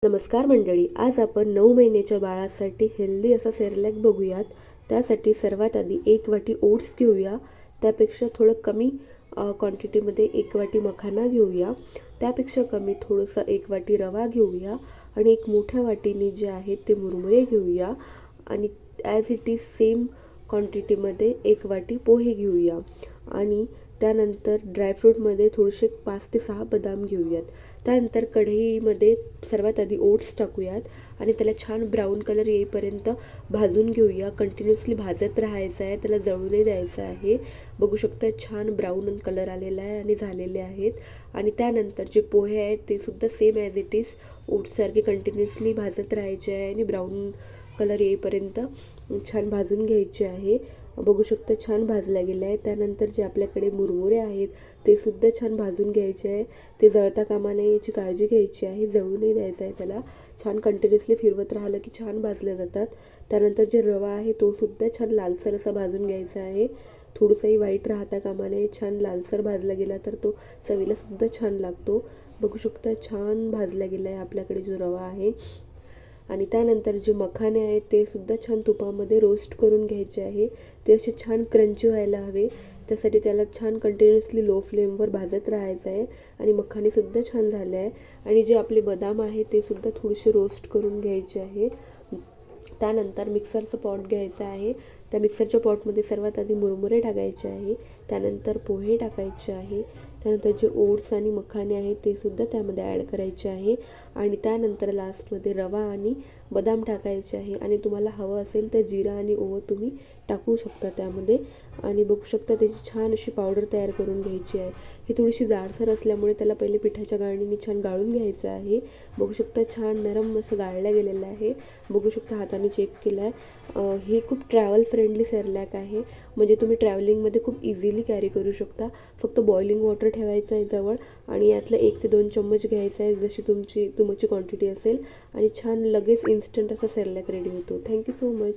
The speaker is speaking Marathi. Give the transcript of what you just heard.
नमस्कार मंडळी, आज आपण 9 महिन्याच्या बाळासाठी हेल्दी असा सेरेलॅक बघूयात. त्यासाठी सर्वात आधी 1 वाटी ओट्स घेऊया. त्यापेक्षा थोडं कमी क्वांटिटीमध्ये 1 वाटी मखाना घेऊया. त्यापेक्षा कमी थोडंसं 1 वाटी रवा घेऊया आणि एक मोठ्या वाटीने जे आहेत ते मुरमुरे घेऊया आणि ॲज इट इज सेम क्वांटिटीमध्ये 1 वाटी पोहे घेऊया आणि त्यानंतर ड्रायफ्रूटमध्ये थोडेसे 5 ते 6 बदाम घेऊयात. त्यानंतर कढईमध्ये सर्वात आधी ओट्स टाकूयात आणि त्याला छान ब्राऊन कलर येईपर्यंत भाजून घेऊया. कंटिन्युअसली भाजत राहायचं आहे, त्याला जळू नाही द्यायचं आहे. बघू शकता छान ब्राऊन कलर आलेला आहे आणि झालेले आहेत. आणि त्यानंतर जे पोहे आहेत ते सुद्धा सेम ॲज इट इज ओट्ससारखे कंटिन्युअसली भाजत राहायचे आहे आणि ब्राऊन कलर येईपर्यंत छान भाजून घ्यायचे आहे. बघू शकता छान भाजला गेला आहे. त्यानंतर जे आपल्याकडे मुरमुरे आहेत ते सुद्धा छान भाजून घ्यायचे आहे. ते जळता कामा नये याची काळजी घ्यायची आहे, जळू नाही द्यायचं आहे. त्याला छान कंटिन्युअसली फिरवत राहिलं की छान भाजले जातात. त्यानंतर जे रवा आहे तो सुद्धा छान लालसर असा भाजून घ्यायचा आहे. थोडंसंही वाईट राहता कामा नये. छान लालसर भाजला गेला तर तो चवीला सुद्धा छान लागतो. बघू शकता छान भाजला गेला आहे आपल्याकडे जो रवा आहे. आणि त्यानंतर जे मखाने आहेत ते सुद्धा छान तुपामध्ये रोस्ट करून घ्यायचे आहे. ते असे छान क्रंची व्हायला हवे, त्यासाठी त्याला छान कंटिन्युअसली लो फ्लेमवर भाजत राहायचं आहे. आणि मखानेसुद्धा छान झाले आहे. आणि जे आपले बदाम आहे ते सुद्धा थोडेसे रोस्ट करून घ्यायचे आहे. त्यानंतर मिक्सरचं पॉट घ्यायचं आहे. त्या मिक्सरच्या पॉटमध्ये सर्वात आधी मुरमुरे टाकायचे आहे. त्यानंतर पोहे टाकायचे आहे. त्यानंतर जे ओट्स आणि मखाने आहेत ते सुद्धा त्यामध्ये ॲड करायचे आहे. आणि त्यानंतर लास्टमध्ये रवा आणि बदाम टाकायचे आहे. आणि तुम्हाला हवं असेल तर जिरा आणि ओवा तुम्ही टाकू शकता त्यामध्ये. आणि बघू शकता त्याची छान अशी पावडर तयार करून घ्यायची आहे. ही थोडीशी जाडसर असल्यामुळे त्याला पहिले पिठाच्या गाळणीने छान गाळून घ्यायचं आहे. बघू शकता छान नरम असं गाळलं गेलेलं आहे. बघू शकता हाताने चेक केलं आहे. हे खूप ट्रॅव्हल फ्रेंडली सेरेलॅक आहे, म्हणजे तुम्ही ट्रॅव्हलिंगमध्ये खूप इझिली कॅरी करू शकता. फक्त बॉइलिंग वॉटर ठेवायचं आहे जवळ आणि यातलं 1 ते 2 चम्मच घ्यायचं आहे, जशी तुमची क्वांटिटी असेल. आणि छान लगेच इन्स्टंट असा सेरेलॅक रेडी होतो. Thank you so much.